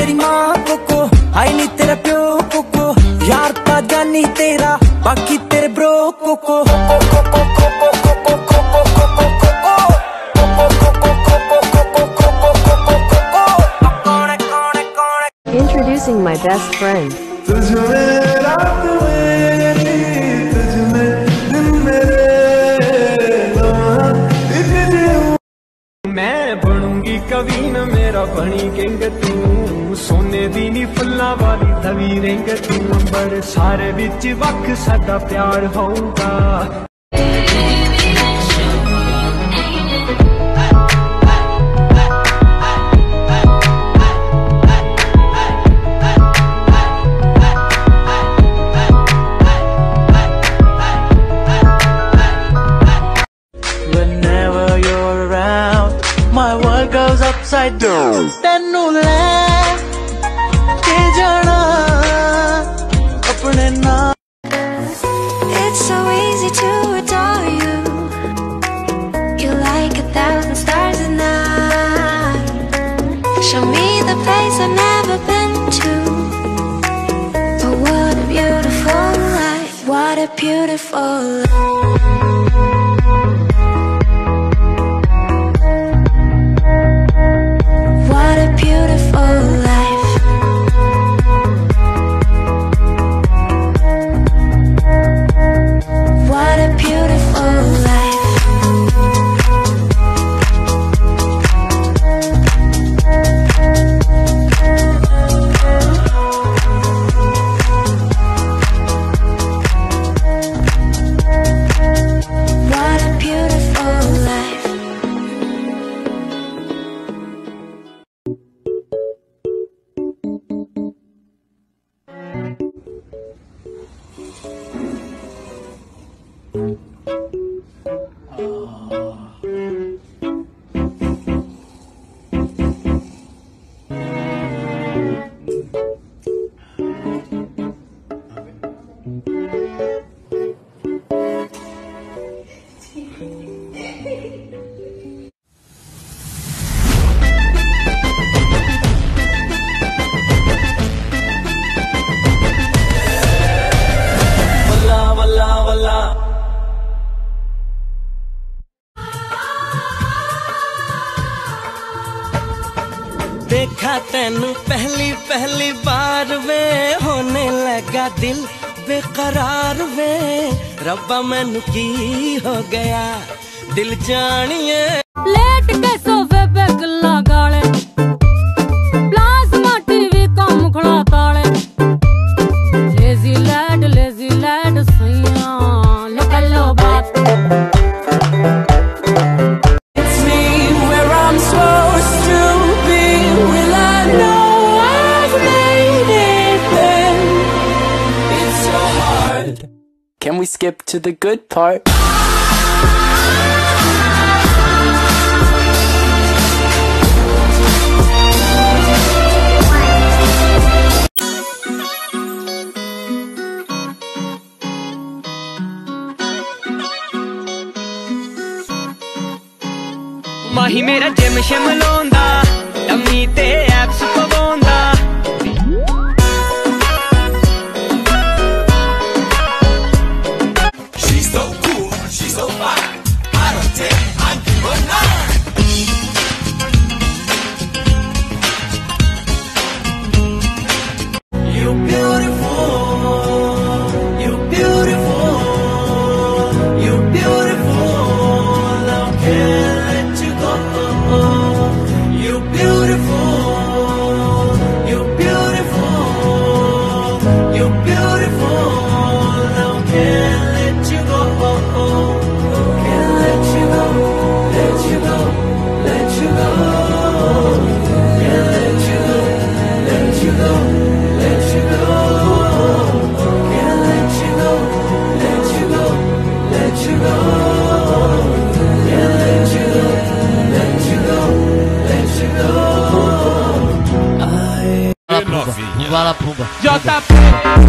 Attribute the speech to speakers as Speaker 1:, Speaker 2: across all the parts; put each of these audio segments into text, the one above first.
Speaker 1: तेरी माँ को हाय नी तेरा प्यो को यार ता जानी तेरा बाकी तेरे ब्रो को
Speaker 2: Introducing my best friend.
Speaker 3: मैं बनूंगी कभी न मेरा बनी किंग तू सोने दी नी फुल्ला वाली तवी रिंग तू अंबर सारे विच वख साडा प्यार होऊगा
Speaker 1: My world goes upside down. तेनू ले के जाना अपने नाम.
Speaker 4: It's so easy to adore you. You're like 1,000 stars at night. Show me the place I've never been to. But what a beautiful life. What a beautiful life.
Speaker 1: देखा तेनू पहली बार वे होने लगा दिल बेकरार वे रब्बा मैनू की हो गया दिल जानिए
Speaker 5: लेट के सोफे पे गल्ला गाले प्लाज्मा टीवी कम खड़ा ताले लेजी लैड सैया लो बात
Speaker 1: Can we skip to the good part?
Speaker 3: माही मेरा जिम शिम लाउंदा टम्मी ते apps पवाउंदा
Speaker 6: Bala pumba.
Speaker 3: JP.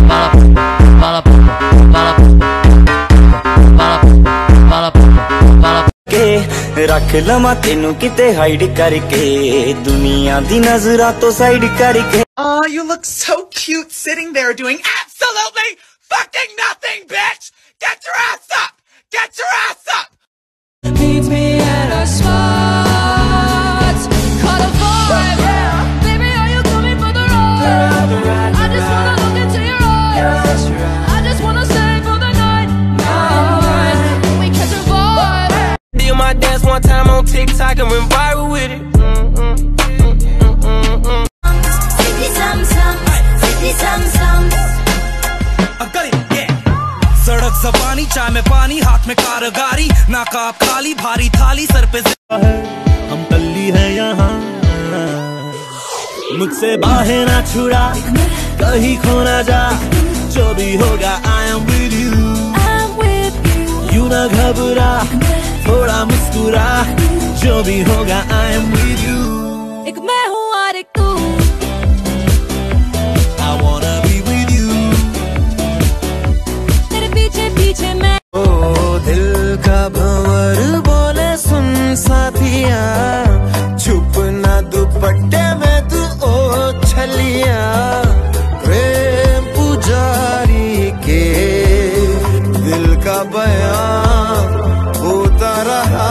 Speaker 6: Bala pumba. Bala pumba. Bala pumba. Bala pumba. Bala pumba. Bala
Speaker 1: के रख लमा तेनू किते हाइड करके दुनिया दी नजरां तो साइड करके
Speaker 7: Aw, you look so cute sitting there doing absolutely fucking nothing, bitch! Get your ass up! Get your ass up!
Speaker 8: Meet me at our spots. Call a vibe. Baby, are you coming for the ride? I just wanna look into your eyes. I just wanna stay for the night. We catch a vibe.
Speaker 1: Did my dance one time on TikTok and went viral with it.
Speaker 8: 50-some.
Speaker 1: सड़क ज़बानी चाय में पानी हाथ में कारगारी नाकाब खाली भारी थाली sir पे हम कल्ली है यहाँ मुझसे बाहें ना छुड़ा कहीं खो ना जा जो भी होगा I am with you you ना घबरा थोड़ा मुस्कुरा जो भी होगा I am with you
Speaker 8: एक मैं हूँ और एक तू
Speaker 1: I wanna be with you
Speaker 8: तेरे पीछे पीछे मैं
Speaker 1: ओ दिल का भंवर बोले सुन साथिया छुप ना दुपट्टे में तू ओ छलिया प्रेम पुजारी के दिल का बयां होता रहा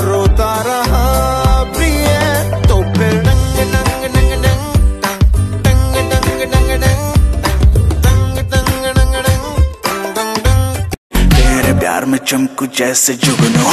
Speaker 1: रोता रहा प्रिय तो फिर नंग नंग नंग नंग टंग टंग टंग टंग टंग टंग टंग तेरे प्यार में चमकू जैसे जुगनू